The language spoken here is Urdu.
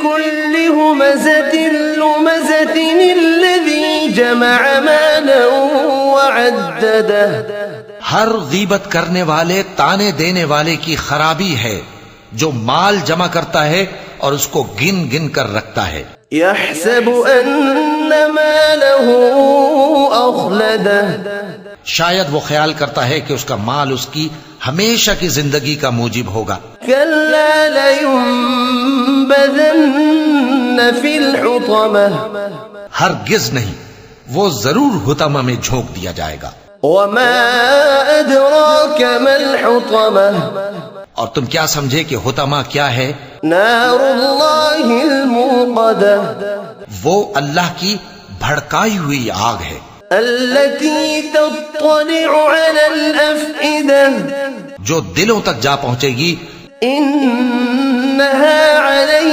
كل همزة لمزة الذي جمع مالا وعدده. ہر غیبت کرنے والے تانے دینے والے کی خرابی ہے جو مال جمع کرتا ہے اور اس کو گن گن کر رکھتا ہے. يحسب أن ماله أخلده. شاید وہ خیال کرتا ہے کہ اس کا مال اس کی ہمیشہ کی زندگی کا موجب ہوگا. كلا لينبذن في الحطمة. ہرگز نہیں، وہ ضرور حطمہ میں جھونک دیا جائے گا. وما أدراك ما الحطمة. اور تم کیا سمجھے کہ حطمہ کیا ہے؟ نار الله الموقدة. وہ اللہ کی بھڑکائی ہوئی آگ ہے التي تطلع على الأفئدة. جو دلوں تک جا پہنچے گی. إنها عليهم